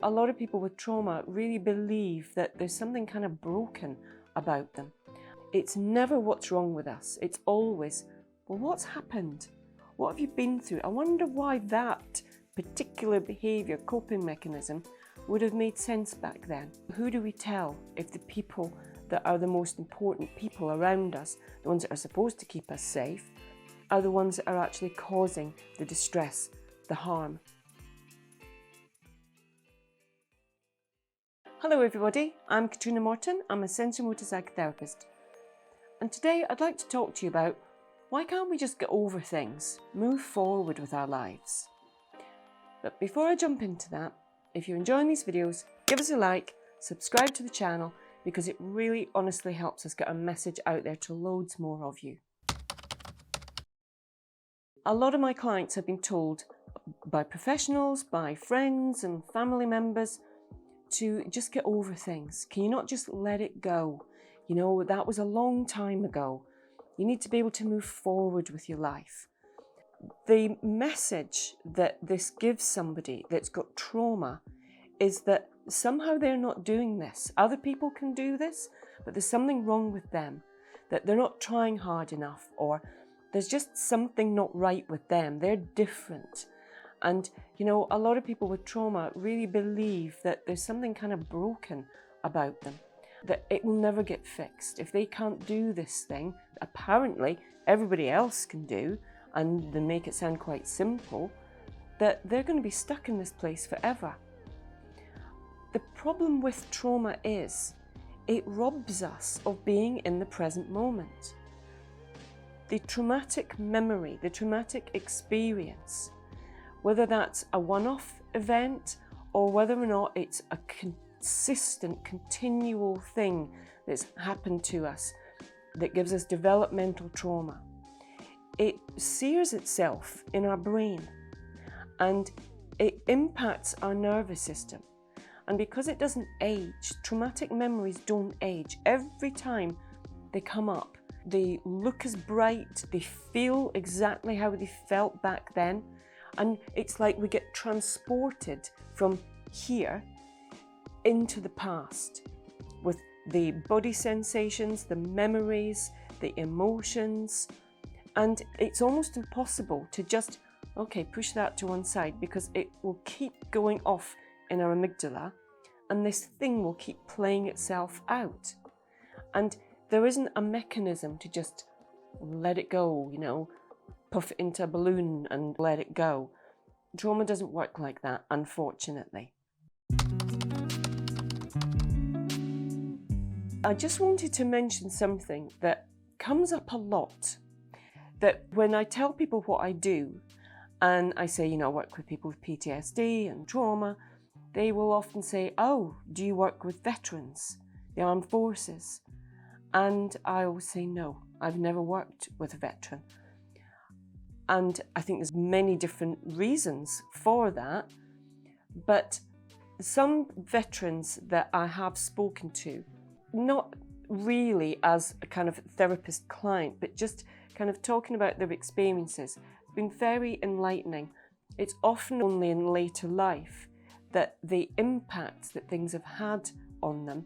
A lot of people with trauma really believe that there's something kind of broken about them. It's never what's wrong with us. It's always, well, what's happened? What have you been through? I wonder why that particular behaviour, coping mechanism, would have made sense back then. Who do we tell if the people that are the most important people around us, the ones that are supposed to keep us safe, are the ones that are actually causing the distress, the harm? Hello everybody, I'm Katrina Morton. I'm a sensorimotor psychotherapist. And today I'd like to talk to you about why can't we just get over things, move forward with our lives. But before I jump into that, if you're enjoying these videos, give us a like, subscribe to the channel, because it really honestly helps us get a message out there to loads more of you. A lot of my clients have been told by professionals, by friends and family members to just get over things. Can you not just let it go? You know, that was a long time ago. You need to be able to move forward with your life. The message that this gives somebody that's got trauma is that somehow they're not doing this. Other people can do this, but there's something wrong with them, that they're not trying hard enough, or there's just something not right with them. They're different. And, you know, a lot of people with trauma really believe that there's something kind of broken about them, that it will never get fixed. If they can't do this thing, apparently everybody else can do, and they make it sound quite simple, that they're going to be stuck in this place forever. The problem with trauma is it robs us of being in the present moment. The traumatic memory, the traumatic experience, whether that's a one-off event or whether or not it's a consistent, continual thing that's happened to us that gives us developmental trauma, it sears itself in our brain and it impacts our nervous system. And because it doesn't age, traumatic memories don't age. Every time they come up, they look as bright, they feel exactly how they felt back then. And it's like we get transported from here into the past with the body sensations, the memories, the emotions. And it's almost impossible to just, okay, push that to one side, because it will keep going off in our amygdala and this thing will keep playing itself out. And there isn't a mechanism to just let it go, you know, puff it into a balloon and let it go. Trauma doesn't work like that, unfortunately. I just wanted to mention something that comes up a lot, that when I tell people what I do, and I say, you know, I work with people with PTSD and trauma, they will often say, oh, do you work with veterans, the armed forces? And I always say, no, I've never worked with a veteran. And I think there's many different reasons for that. But some veterans that I have spoken to, not really as a kind of therapist client, but just kind of talking about their experiences, it's been very enlightening. It's often only in later life that the impacts that things have had on them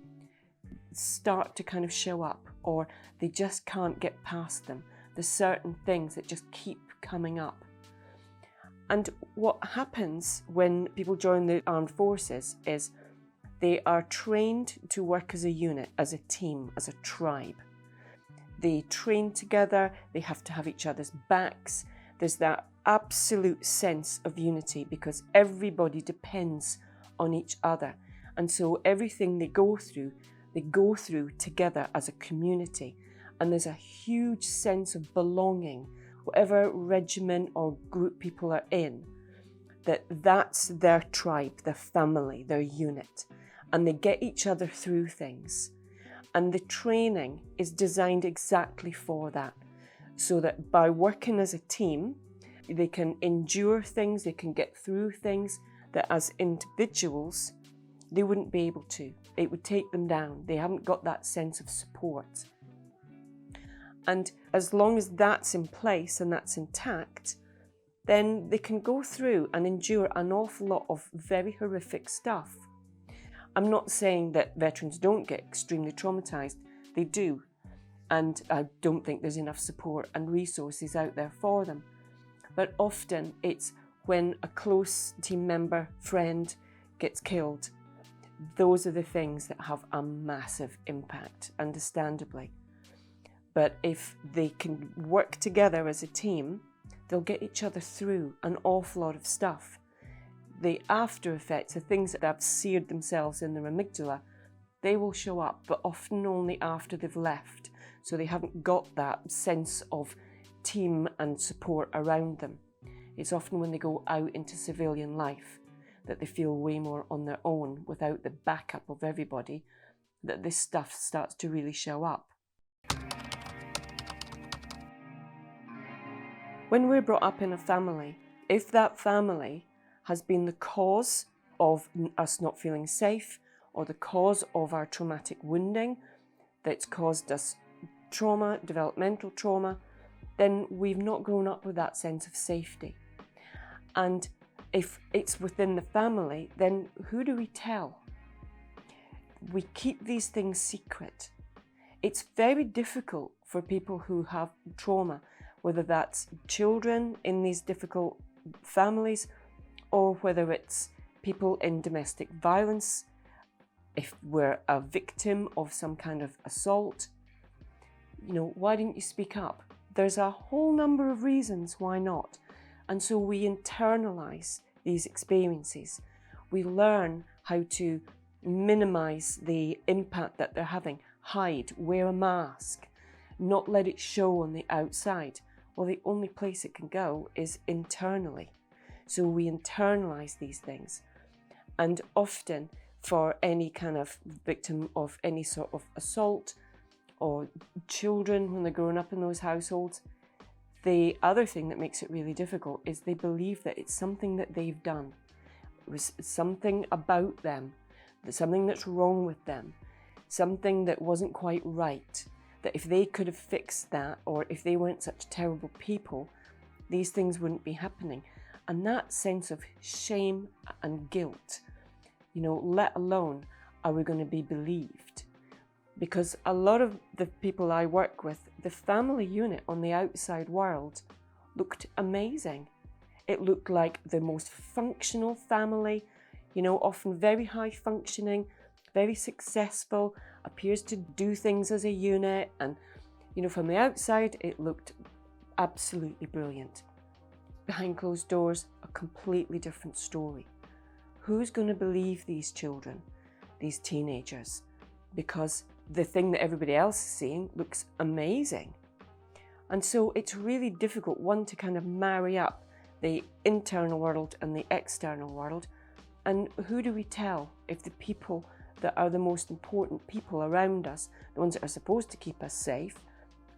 start to kind of show up, or they just can't get past them. There's certain things that just keep coming up. And what happens when people join the armed forces is they are trained to work as a unit, as a team, as a tribe. They train together, they have to have each other's backs. There's that absolute sense of unity because everybody depends on each other. And so everything they go through together as a community. And there's a huge sense of belonging, whatever regiment or group people are in, that's their tribe, their family, their unit. And they get each other through things. And the training is designed exactly for that, so that by working as a team, they can endure things, they can get through things that as individuals, they wouldn't be able to. It would take them down. They haven't got that sense of support. And as long as that's in place and that's intact, then they can go through and endure an awful lot of very horrific stuff. I'm not saying that veterans don't get extremely traumatised. They do. And I don't think there's enough support and resources out there for them. But often it's when a close team member, friend gets killed. Those are the things that have a massive impact, understandably. But if they can work together as a team, they'll get each other through an awful lot of stuff. The after effects, the things that have seared themselves in their amygdala, they will show up, but often only after they've left. So they haven't got that sense of team and support around them. It's often when they go out into civilian life that they feel way more on their own without the backup of everybody, that this stuff starts to really show up. When we're brought up in a family, if that family has been the cause of us not feeling safe, or the cause of our traumatic wounding that's caused us trauma, developmental trauma, then we've not grown up with that sense of safety. And if it's within the family, then who do we tell? We keep these things secret. It's very difficult for people who have trauma, whether that's children in these difficult families, or whether it's people in domestic violence, if we're a victim of some kind of assault. You know, why didn't you speak up? There's a whole number of reasons why not. And so we internalize these experiences. We learn how to minimize the impact that they're having, hide, wear a mask, not let it show on the outside. Well, the only place it can go is internally. So we internalize these things. And often for any kind of victim of any sort of assault, or children when they're growing up in those households, the other thing that makes it really difficult is they believe that it's something that they've done. It was something about them, something that's wrong with them, something that wasn't quite right, that if they could have fixed that, or if they weren't such terrible people, these things wouldn't be happening. And that sense of shame and guilt, you know, let alone are we going to be believed? Because a lot of the people I work with, the family unit on the outside world looked amazing. It looked like the most functional family, you know, often very high functioning, very successful, appears to do things as a unit. And, you know, from the outside, it looked absolutely brilliant. Behind closed doors, a completely different story. Who's going to believe these children, these teenagers? Because the thing that everybody else is seeing looks amazing. And so it's really difficult, one, to kind of marry up the internal world and the external world. And who do we tell if the people that are the most important people around us, the ones that are supposed to keep us safe,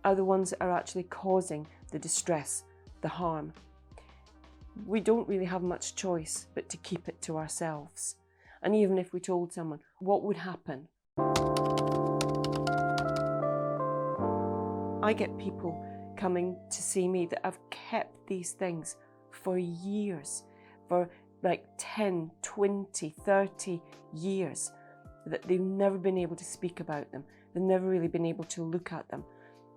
are the ones that are actually causing the distress, the harm? We don't really have much choice but to keep it to ourselves. And even if we told someone, what would happen? I get people coming to see me that have kept these things for years, for like 10, 20, 30 years, that they've never been able to speak about them. They've never really been able to look at them,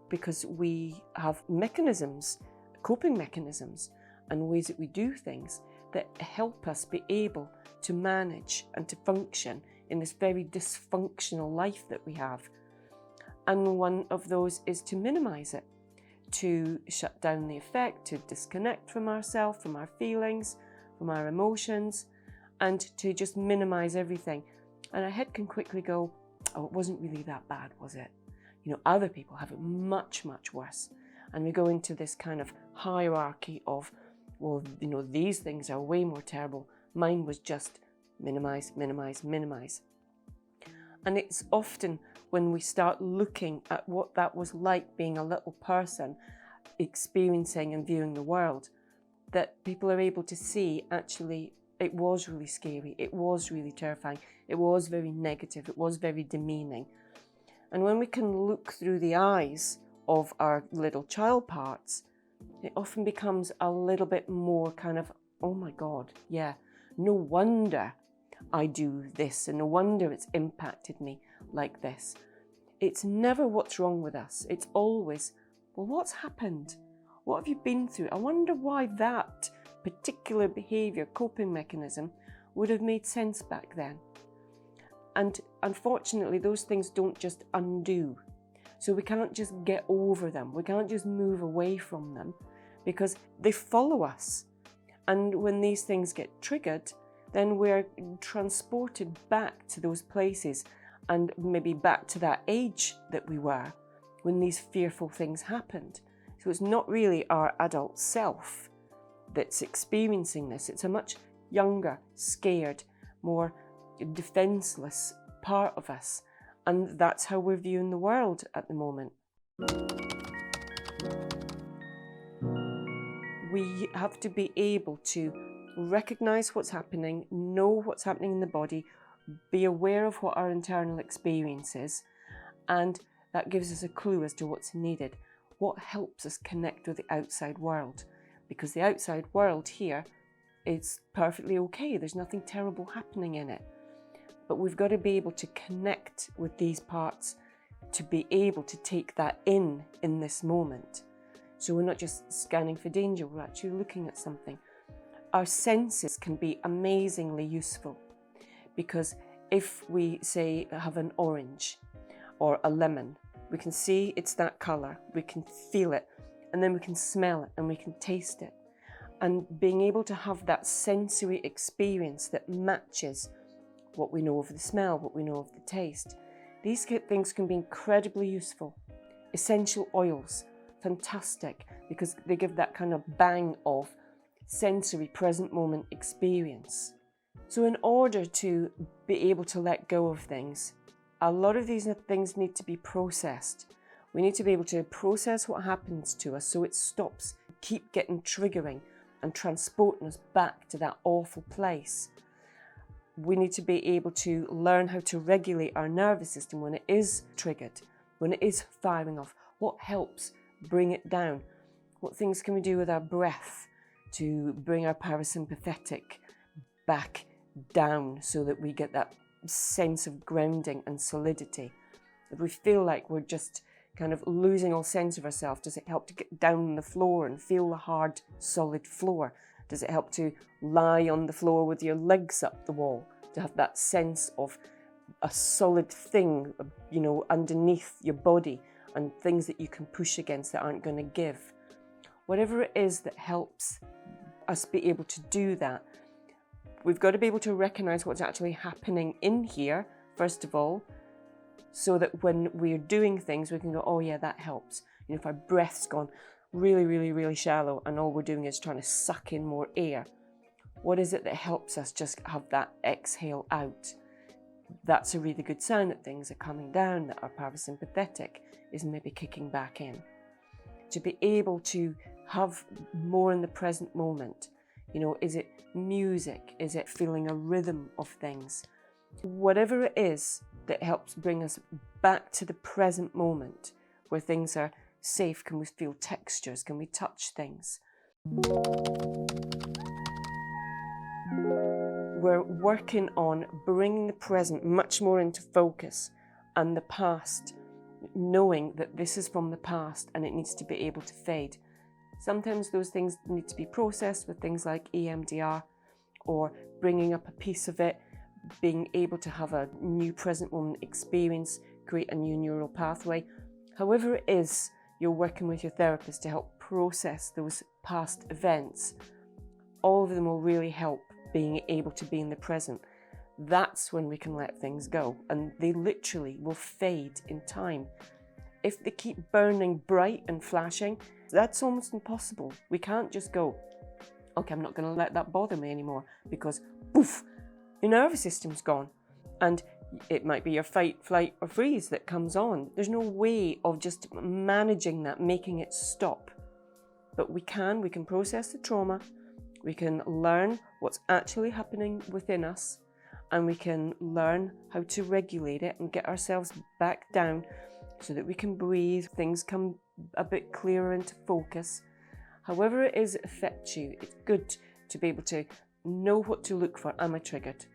because we have mechanisms, coping mechanisms, and ways that we do things that help us be able to manage and to function in this very dysfunctional life that we have. And one of those is to minimize it, to shut down the effect, to disconnect from ourselves, from our feelings, from our emotions, and to just minimize everything. And our head can quickly go, oh, it wasn't really that bad, was it? You know, other people have it much, much worse. And we go into this kind of hierarchy of, well, you know, these things are way more terrible. Mine was just minimize, minimize, minimize. And it's often when we start looking at what that was like being a little person, experiencing and viewing the world, that people are able to see actually it was really scary, it was really terrifying, it was very negative, it was very demeaning. And when we can look through the eyes of our little child parts, it often becomes a little bit more kind of, oh my God, yeah, no wonder I do this and no wonder it's impacted me like this. It's never what's wrong with us. It's always, well, what's happened? What have you been through? I wonder why that particular behaviour, coping mechanism would have made sense back then. And unfortunately, those things don't just undo. So we can't just get over them. We can't just move away from them because they follow us. And when these things get triggered, then we're transported back to those places and maybe back to that age that we were when these fearful things happened. So it's not really our adult self that's experiencing this. It's a much younger, scared, more defenseless part of us. And that's how we're viewing the world at the moment. We have to be able to recognize what's happening, know what's happening in the body, be aware of what our internal experience is, and that gives us a clue as to what's needed, what helps us connect with the outside world. Because the outside world here is perfectly okay, there's nothing terrible happening in it. But we've got to be able to connect with these parts to be able to take that in this moment. So we're not just scanning for danger, we're actually looking at something. Our senses can be amazingly useful because if we say have an orange or a lemon, we can see it's that colour, we can feel it, and then we can smell it and we can taste it. And being able to have that sensory experience that matches what we know of the smell, what we know of the taste. These things can be incredibly useful. Essential oils, fantastic, because they give that kind of bang of sensory present moment experience. So in order to be able to let go of things, a lot of these things need to be processed. We need to be able to process what happens to us so it stops, keep getting triggering and transporting us back to that awful place. We need to be able to learn how to regulate our nervous system when it is triggered, when it is firing off. What helps bring it down? What things can we do with our breath to bring our parasympathetic back down so that we get that sense of grounding and solidity? If we feel like we're just kind of losing all sense of ourselves, does it help to get down on the floor and feel the hard, solid floor? Does it help to lie on the floor with your legs up the wall, to have that sense of a solid thing, you know, underneath your body and things that you can push against that aren't going to give? Whatever it is that helps us be able to do that, we've got to be able to recognize what's actually happening in here, first of all, so that when we're doing things, we can go, oh yeah, that helps. You know, if our breath's gone really, really, really shallow and all we're doing is trying to suck in more air, what is it that helps us just have that exhale out? That's a really good sign that things are coming down, that our parasympathetic is maybe kicking back in. To be able to have more in the present moment, you know, is it music? Is it feeling a rhythm of things? Whatever it is that helps bring us back to the present moment where things are safe. Can we feel textures? Can we touch things? We're working on bringing the present much more into focus and the past, knowing that this is from the past and it needs to be able to fade. Sometimes those things need to be processed with things like EMDR or bringing up a piece of it, being able to have a new present moment experience, create a new neural pathway. However it is you're working with your therapist to help process those past events, all of them will really help being able to be in the present. That's when we can let things go, and they literally will fade in time. If they keep burning bright and flashing, that's almost impossible. We can't just go, okay, I'm not going to let that bother me anymore, because poof, your nervous system's gone. And it might be your fight, flight or freeze that comes on. There's no way of just managing that, making it stop. But we can process the trauma, we can learn what's actually happening within us, and we can learn how to regulate it and get ourselves back down so that we can breathe, things come a bit clearer into focus. However it is it affects you, it's good to be able to know what to look for. Am I triggered?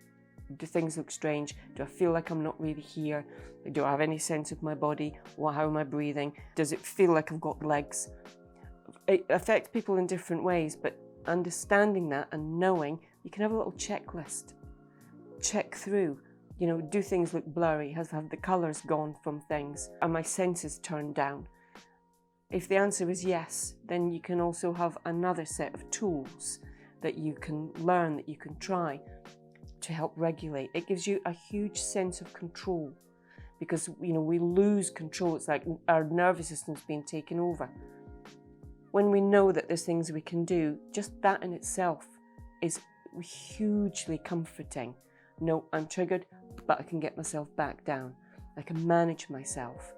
Do things look strange? Do I feel like I'm not really here? Do I have any sense of my body? How am I breathing? Does it feel like I've got legs? It affects people in different ways, but understanding that and knowing, you can have a little checklist. Check through, you know, do things look blurry? Have the colours gone from things? Are my senses turned down? If the answer is yes, then you can also have another set of tools that you can learn, that you can try to help regulate. It gives you a huge sense of control because, you know, we lose control. It's like our nervous system's being taken over. When we know that there's things we can do, just that in itself is hugely comforting. No, I'm triggered, but I can get myself back down. I can manage myself,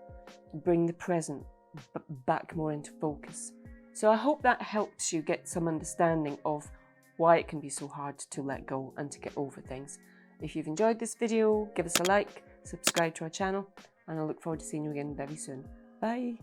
bring the present back more into focus. So I hope that helps you get some understanding of why it can be so hard to let go and to get over things. If you've enjoyed this video, give us a like, subscribe to our channel, and I look forward to seeing you again very soon. Bye.